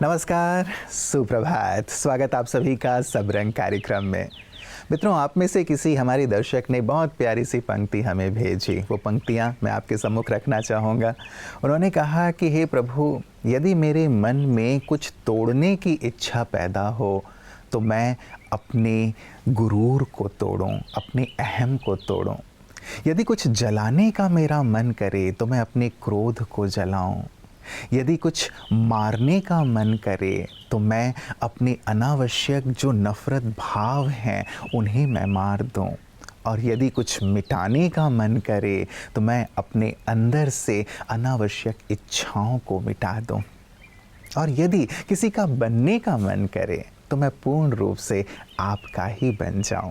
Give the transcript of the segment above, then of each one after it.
नमस्कार, सुप्रभात। स्वागत आप सभी का सब रंग कार्यक्रम में। मित्रों, आप में से किसी हमारी दर्शक ने बहुत प्यारी सी पंक्ति हमें भेजी। वो पंक्तियाँ मैं आपके सम्मुख रखना चाहूँगा। उन्होंने कहा कि हे प्रभु, यदि मेरे मन में कुछ तोड़ने की इच्छा पैदा हो तो मैं अपने गुरूर को तोड़ूं, अपने अहम को तोड़ूं। यदि कुछ जलाने का मेरा मन करे तो मैं अपने क्रोध को जलाऊं। यदि कुछ मारने का मन करे तो मैं अपने अनावश्यक जो नफ़रत भाव हैं उन्हें मैं मार दूं। और यदि कुछ मिटाने का मन करे तो मैं अपने अंदर से अनावश्यक इच्छाओं को मिटा दूं। और यदि किसी का बनने का मन करे तो मैं पूर्ण रूप से आपका ही बन जाऊं।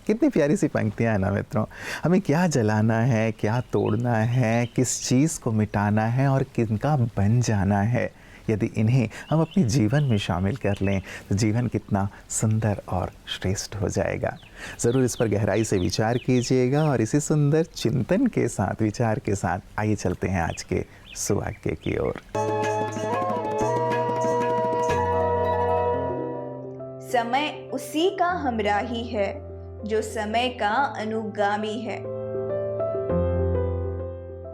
कितनी प्यारी सी पंक्तियाँ हैं ना मित्रों। हमें क्या जलाना है, क्या तोड़ना है, किस चीज़ को मिटाना है और किनका बन जाना है, यदि इन्हें हम अपने जीवन में शामिल कर लें तो जीवन कितना सुंदर और श्रेष्ठ हो जाएगा। ज़रूर इस पर गहराई से विचार कीजिएगा और इसी सुंदर चिंतन के साथ, विचार के साथ आइए चलते हैं आज के सुवाक्य की ओर। समय उसी का हमराही है जो समय का अनुगामी है।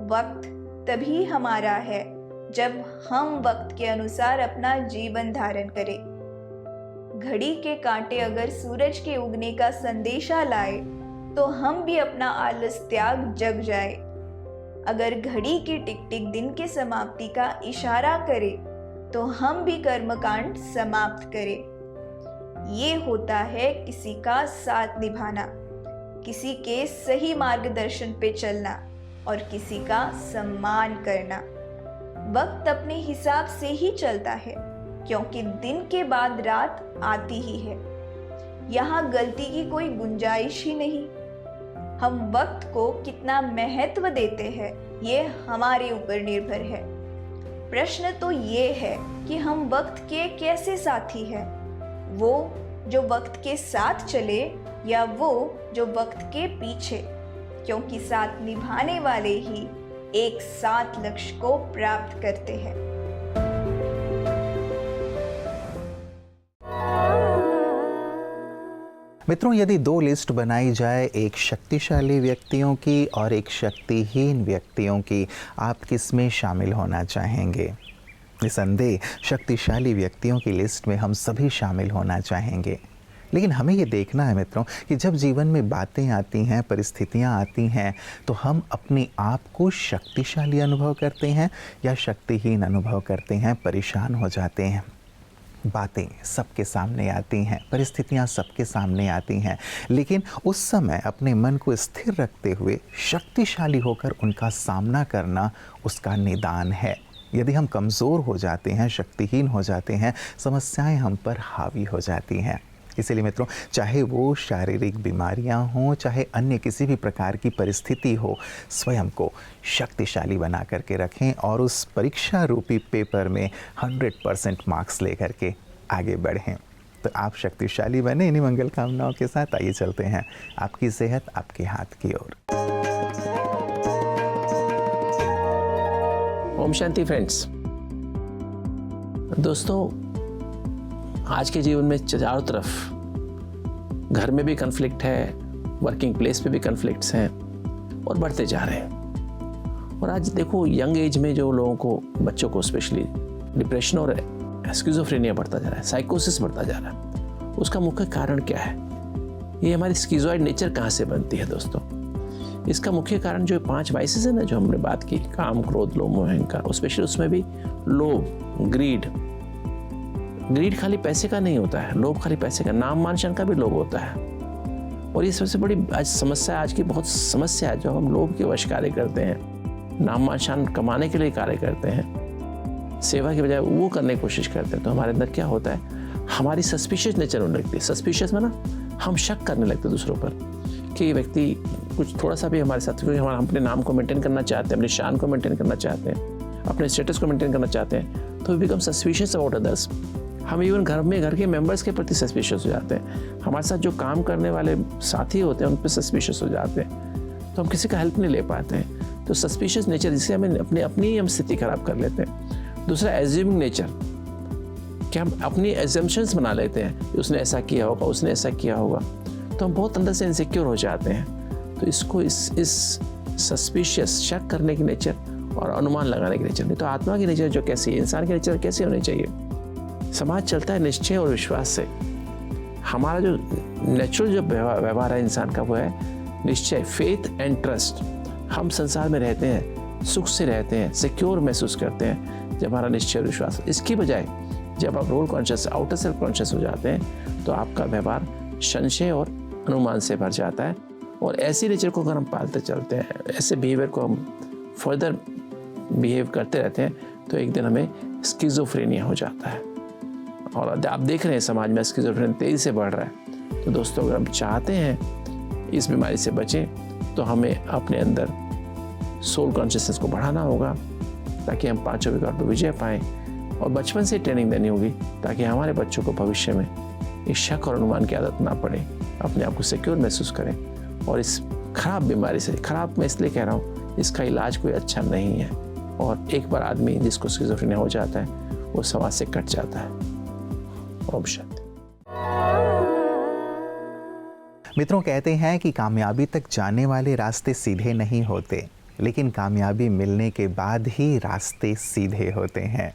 वक्त तभी हमारा है जब हम वक्त के अनुसार अपना जीवन धारण करें। घड़ी के कांटे अगर सूरज के उगने का संदेशा लाए तो हम भी अपना आलस त्याग जग जाए। अगर घड़ी की टिक टिक दिन के समाप्ति का इशारा करे तो हम भी कर्मकांड समाप्त करें। ये होता है किसी का साथ निभाना, किसी के सही मार्गदर्शन पे चलना और किसी का सम्मान करना। वक्त अपने हिसाब से ही चलता है क्योंकि दिन के बाद रात आती ही है। यहाँ गलती की कोई गुंजाइश ही नहीं। हम वक्त को कितना महत्व देते हैं ये हमारे ऊपर निर्भर है। प्रश्न तो ये है कि हम वक्त के कैसे साथी हैं, वो जो वक्त के साथ चले या वो जो वक्त के पीछे, क्योंकि साथ निभाने वाले ही एक साथ लक्ष्य को प्राप्त करते हैं। मित्रों, यदि दो लिस्ट बनाई जाए, एक शक्तिशाली व्यक्तियों की और एक शक्तिहीन व्यक्तियों की, आप किस में शामिल होना चाहेंगे? निसंदेह शक्तिशाली व्यक्तियों की लिस्ट में हम सभी शामिल होना चाहेंगे। लेकिन हमें ये देखना है मित्रों कि जब जीवन में बातें आती हैं, परिस्थितियां आती हैं, तो हम अपने आप को शक्तिशाली अनुभव करते हैं या शक्तिहीन अनुभव करते हैं, परेशान हो जाते हैं। बातें सबके सामने आती हैं, परिस्थितियां सबके सामने आती हैं, लेकिन उस समय अपने मन को स्थिर रखते हुए शक्तिशाली होकर उनका सामना करना उसका निदान है। यदि हम कमज़ोर हो जाते हैं, शक्तिहीन हो जाते हैं, समस्याएं हम पर हावी हो जाती हैं। इसीलिए मित्रों, चाहे वो शारीरिक बीमारियां हों, चाहे अन्य किसी भी प्रकार की परिस्थिति हो, स्वयं को शक्तिशाली बना करके रखें और उस परीक्षा रूपी पेपर में 100% मार्क्स लेकर के आगे बढ़ें। तो आप शक्तिशाली बने। इन्हीं मंगल कामनाओं के साथ आइए चलते हैं आपकी सेहत आपके हाथ की ओर। ओम शांति फ्रेंड्स। दोस्तों, आज के जीवन में चारों तरफ घर में भी कन्फ्लिक्ट है, वर्किंग प्लेस पे भी कन्फ्लिक्ट्स हैं और बढ़ते जा रहे हैं। और आज देखो, यंग एज में जो लोगों को, बच्चों को स्पेशली, डिप्रेशन और स्किज़ोफ्रेनिया बढ़ता जा रहा है, साइकोसिस बढ़ता जा रहा है। उसका मुख्य कारण क्या है? ये हमारी स्किज़ोइड नेचर कहाँ से बनती है दोस्तों? इसका मुख्य कारण जो 5 वाइसेस है ना, जो हमने बात की, काम, क्रोध, लोभ, मोह, अहंकार, स्पेशली उसमें भी लोभ, ग्रीड खाली पैसे का नहीं होता है, लोभ खाली पैसे का, नाम मान शान का भी लोभ होता है। और ये सबसे बड़ी आज समस्या, आज की बहुत समस्या है, जो हम लोभ के वश कार्य करते हैं, नाम मान शान कमाने के लिए कार्य करते हैं, सेवा के बजाय वो करने की कोशिश करते हैं। तो हमारे अंदर क्या होता है, हमारी सस्पिशियस नेचर होने लगती है। सस्पिशियस में ना हम शक करने लगते हैं दूसरों पर कि ये व्यक्ति कुछ थोड़ा सा भी हमारे साथ, क्योंकि हम अपने नाम को मेंटेन करना चाहते हैं, अपनी शान को मेंटेन करना चाहते हैं, अपने स्टेटस को मेंटेन करना चाहते हैं, तो we become suspicious about others. हम इवन घर के मेंबर्स के प्रति सस्पिशियस हो जाते हैं। हमारे साथ जो काम करने वाले साथी होते हैं उन पर सस्पिशियस हो जाते हैं। तो हम किसी का हेल्प नहीं ले पाते हैं। तो सस्पिशियस नेचर, जिससे हमें अपनी हम स्थिति खराब कर लेते हैं। दूसरा, एज्यूमिंग नेचर, कि हम अपनी एजम्पशंस बना लेते हैं कि उसने ऐसा किया होगा, उसने ऐसा किया होगा, तो हम बहुत अंदर से इनसिक्योर हो जाते हैं। तो इसको इस सस्पिशियस शक करने की नेचर और अनुमान लगाने की नेचर, नहीं तो आत्मा की नेचर जो कैसी है, इंसान की नेचर कैसी होनी चाहिए। समाज चलता है निश्चय और विश्वास से। हमारा जो नेचुरल जो व्यवहार है इंसान का वो है निश्चय, फेथ एंड ट्रस्ट। हम संसार में रहते हैं, सुख से रहते हैं, सिक्योर महसूस करते हैं जब हमारा निश्चय और विश्वास। इसकी बजाय जब आप role conscious, outer self conscious हो जाते हैं तो आपका व्यवहार संशय और अनुमान से भर जाता है। और ऐसी नेचर को अगर हम पालते चलते हैं, ऐसे बिहेवियर को हम फर्दर बिहेव करते रहते हैं, तो एक दिन हमें स्किज़ोफ्रेनिया हो जाता है। और आप देख रहे हैं समाज में स्किज़ोफ्रेनिया तेज़ी से बढ़ रहा है। तो दोस्तों, अगर हम चाहते हैं इस बीमारी से बचें तो हमें अपने अंदर सोल कॉन्शियसनेस को बढ़ाना होगा ताकि हम पांचों विकार पर विजय पाएँ। और बचपन से ट्रेनिंग देनी होगी ताकि हमारे बच्चों को भविष्य में इस शक और अनुमान की आदत ना पड़े, अपने आप को सिक्योर महसूस करें। और इस खराब बीमारी से, खराब मैं इसलिए कह रहा हूँ, इसका इलाज कोई अच्छा नहीं है। और एक बार आदमी जिसको स्किज़ोफ्रेनिया हो जाता है वो समाज से कट जाता है। ओम शांति। मित्रों, कहते हैं कि कामयाबी तक जाने वाले रास्ते सीधे नहीं होते, लेकिन कामयाबी मिलने के बाद ही रास्ते सीधे होते हैं।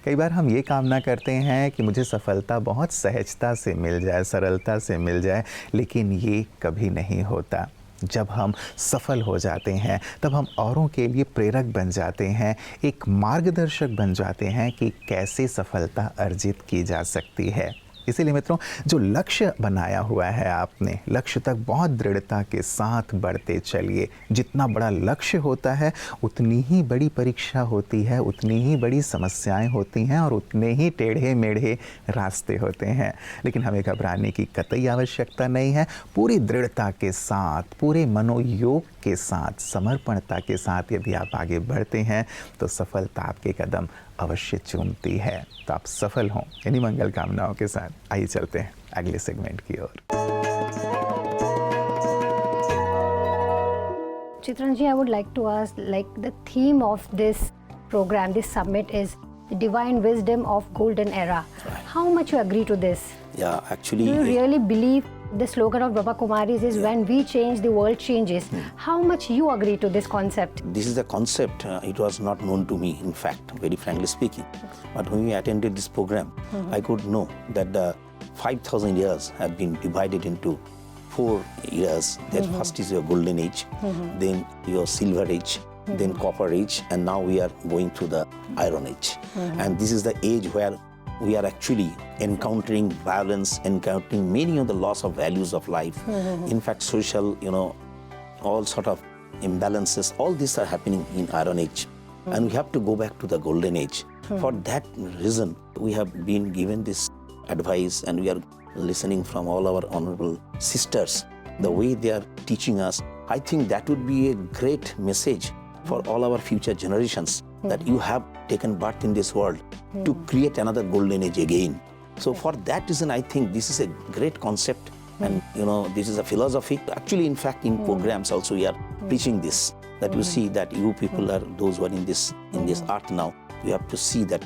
कई बार हम ये कामना करते हैं कि मुझे सफलता बहुत सहजता से मिल जाए, सरलता से मिल जाए, लेकिन ये कभी नहीं होता। जब हम सफल हो जाते हैं तब हम औरों के लिए प्रेरक बन जाते हैं, एक मार्गदर्शक बन जाते हैं कि कैसे सफलता अर्जित की जा सकती है। इसीलिए मित्रों, जो लक्ष्य बनाया हुआ है आपने, लक्ष्य तक बहुत दृढ़ता के साथ बढ़ते चलिए। जितना बड़ा लक्ष्य होता है उतनी ही बड़ी परीक्षा होती है, उतनी ही बड़ी समस्याएं होती हैं और उतने ही टेढ़े मेढ़े रास्ते होते हैं। लेकिन हमें घबराने की कतई आवश्यकता नहीं है। पूरी दृढ़ता के साथ, पूरे मनोयोग के साथ, समर्पणता के साथ यदि आप आगे बढ़ते हैं तो सफलता आपके कदम अवश्य चूमती है। तो आप सफल हों, इन्हीं मंगल कामनाओं के साथ आइए चलते हैं अगले सेगमेंट की ओर। Chitran ji, I would like to ask, like the theme of this program, this summit is Divine Wisdom of Golden Era. Right. How much you agree to this? Yeah, actually, Do you really believe the slogan of Brahma Kumaris is when we change, the world changes? How much you agree to this concept? this is a concept. It was not known to me, in fact, very frankly speaking. But when we attended this program, I could know that the 5,000 years have been divided into 4 eras. That first is your golden age, then your silver age, then copper age, and now we are going to the iron age. And this is the age where we are actually encountering violence, encountering many of the loss of values of life. In fact, social, all sort of imbalances, all these are happening in iron age. And we have to go back to the golden age. For that reason, we have been given this advice and we are listening from all our honorable sisters, the way they are teaching us. I think that would be a great message for all our future generations, that you have taken birth in this world to create another golden age again. So for that reason, I think this is a great concept, and this is a philosophy. Actually, in fact, in programs also we are preaching this, that you see that you people are those who are in this earth now. You have to see that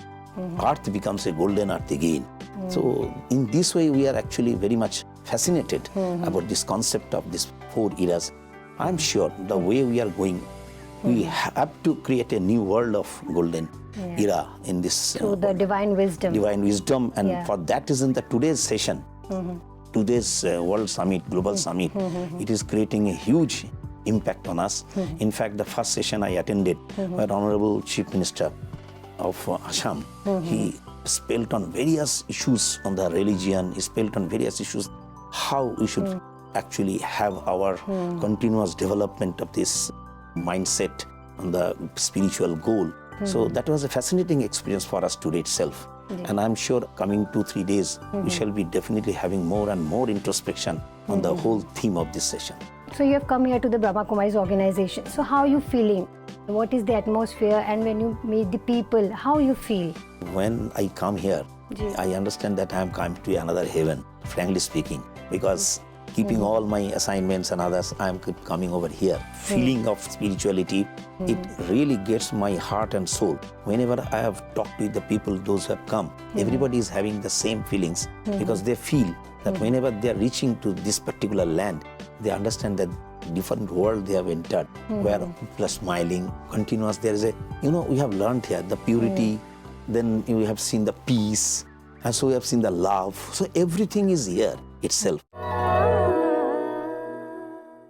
earth becomes a golden earth again. So in this way, we are actually very much fascinated about this concept of these 4 eras. I'm sure the way we are going, we have to create a new world of golden era in this Through the divine wisdom. And for that reason, the today's session, today's World Summit, Global Summit, it is creating a huge impact on us. In fact, the first session I attended, where Honorable Chief Minister of Assam, he spelled on various issues on the religion, he spelled on various issues how we should actually have our continuous development of this mindset on the spiritual goal. So that was a fascinating experience for us today itself. And I'm sure coming 2-3 days, we shall be definitely having more and more introspection on the whole theme of this session. So you have come here to the Brahma Kumaris organization. So how are you feeling? What is the atmosphere? And when you meet the people, how you feel? When I come here, I understand that I am coming to another heaven, frankly speaking, because keeping all my assignments and others, I am keep coming over here. Feeling of spirituality, it really gets my heart and soul. Whenever I have talked with the people, those who have come, everybody is having the same feelings because they feel that whenever they are reaching to this particular land, they understand that different world they have entered, where people are smiling, continuous. There is a, we have learned here the purity, then we have seen the peace, and so we have seen the love. So everything is here itself.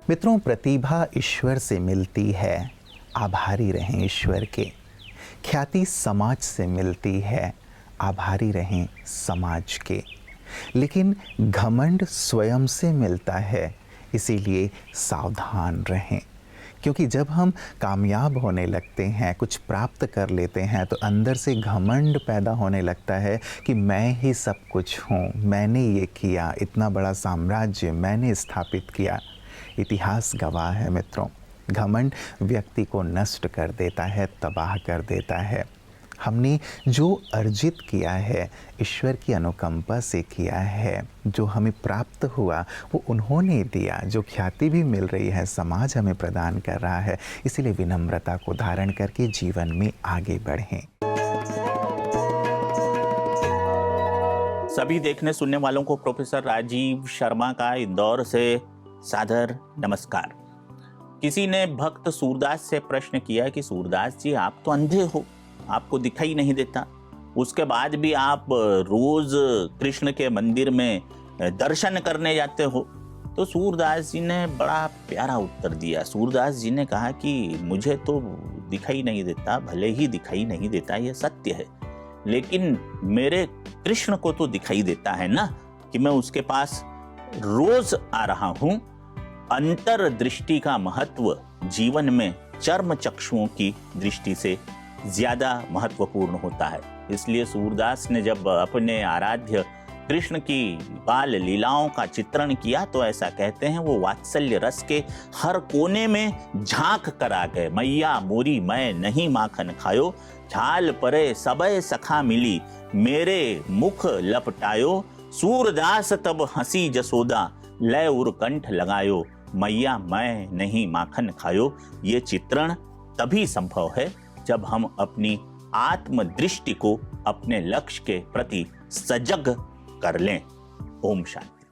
मित्रों, प्रतिभा ईश्वर से मिलती है, आभारी रहें ईश्वर के। ख्याति समाज से मिलती है, आभारी रहें समाज के। लेकिन घमंड स्वयं से मिलता है, इसीलिए सावधान रहें। क्योंकि जब हम कामयाब होने लगते हैं, कुछ प्राप्त कर लेते हैं, तो अंदर से घमंड पैदा होने लगता है कि मैं ही सब कुछ हूँ, मैंने ये किया, इतना बड़ा साम्राज्य मैंने स्थापित किया। इतिहास गवाह है मित्रों, घमंड व्यक्ति को नष्ट कर देता है, तबाह कर देता है। हमने जो अर्जित किया है ईश्वर की अनुकंपा से किया है, जो हमें प्राप्त हुआ वो उन्होंने दिया, जो ख्याति भी मिल रही है समाज हमें प्रदान कर रहा है। इसीलिए विनम्रता को धारण करके जीवन में आगे बढ़ें। सभी देखने सुनने वालों को प्रोफेसर राजीव शर्मा का इंदौर से सादर नमस्कार। किसी ने भक्त सूरदास से प्रश्न किया कि सूरदास जी, आप तो अंधे हो, आपको दिखाई नहीं देता, उसके बाद भी आप रोज कृष्ण के मंदिर में दर्शन करने जाते हो। तो सूरदास जी ने बड़ा प्यारा उत्तर दिया। सूरदास जी ने कहा कि मुझे तो दिखाई नहीं देता, भले ही दिखाई नहीं देता, यह सत्य है, लेकिन मेरे कृष्ण को तो दिखाई देता है ना, कि मैं उसके पास रोज आ रहा हूं। अंतर्दृष्टि का महत्व जीवन में चर्म चक्षुओं की दृष्टि से ज्यादा महत्वपूर्ण होता है। इसलिए सूरदास ने जब अपने आराध्य कृष्ण की बाल लीलाओं का चित्रण किया तो ऐसा कहते हैं, वो वात्सल्य रस के हर कोने में झांक कर आ गए। मैया मोरी मैं नहीं माखन खायो, झाल परे सबय सखा मिली, मेरे मुख लपटायो, सूरदास तब हंसी जसोदा, लय उर कंठ लगायो, मैया मैं नहीं माखन खायो। ये चित्रण तभी संभव है जब हम अपनी आत्मदृष्टि को अपने लक्ष्य के प्रति सजग कर लें। ओम शांति।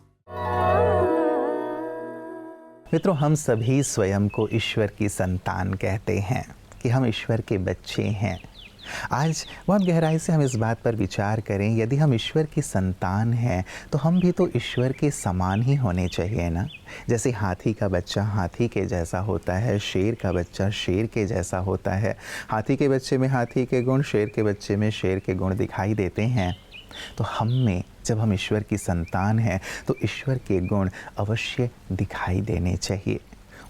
मित्रों, हम सभी स्वयं को ईश्वर की संतान कहते हैं कि हम ईश्वर के बच्चे हैं। आज बहुत गहराई से हम इस बात पर विचार करें, यदि हम ईश्वर की संतान हैं तो हम भी तो ईश्वर के समान ही होने चाहिए ना। जैसे हाथी का बच्चा हाथी के जैसा होता है, शेर का बच्चा शेर के जैसा होता है। हाथी के बच्चे में हाथी के गुण, शेर के बच्चे में शेर के गुण दिखाई देते हैं। तो हम में जब हम ईश्वर की संतान हैं तो ईश्वर के गुण अवश्य दिखाई देने चाहिए।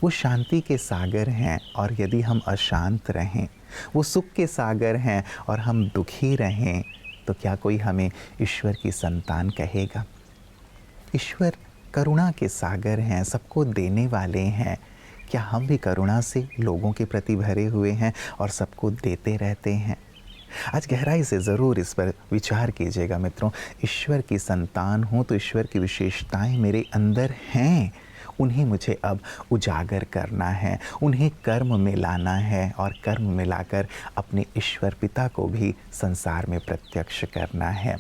वो शांति के सागर हैं और यदि हम अशांत रहें, वो सुख के सागर हैं और हम दुखी रहें, तो क्या कोई हमें ईश्वर की संतान कहेगा? ईश्वर करुणा के सागर हैं, सबको देने वाले हैं। क्या हम भी करुणा से लोगों के प्रति भरे हुए हैं और सबको देते रहते हैं? आज गहराई से ज़रूर इस पर विचार कीजिएगा मित्रों। ईश्वर की संतान हूँ तो ईश्वर की विशेषताएं मेरे अंदर हैं, उन्हें मुझे अब उजागर करना है, उन्हें कर्म में लाना है और कर्म में लाकर अपने ईश्वर पिता को भी संसार में प्रत्यक्ष करना है।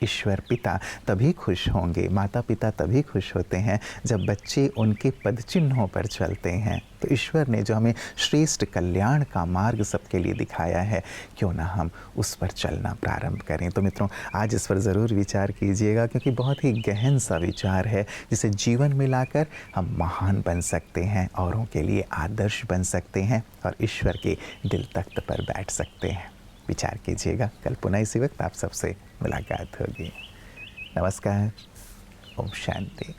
ईश्वर पिता तभी खुश होंगे, माता पिता तभी खुश होते हैं जब बच्चे उनके पद चिन्हों पर चलते हैं। तो ईश्वर ने जो हमें श्रेष्ठ कल्याण का मार्ग सबके लिए दिखाया है, क्यों ना हम उस पर चलना प्रारंभ करें। तो मित्रों, आज इस पर ज़रूर विचार कीजिएगा, क्योंकि बहुत ही गहन सा विचार है जिसे जीवन में लाकर हम महान बन सकते हैं, औरों के लिए आदर्श बन सकते हैं और ईश्वर के दिल तख्त पर बैठ सकते हैं। विचार कीजिएगा। कल पुनः इसी वक्त आप सबसे मुलाकात होगी। नमस्कार। ओम शांति।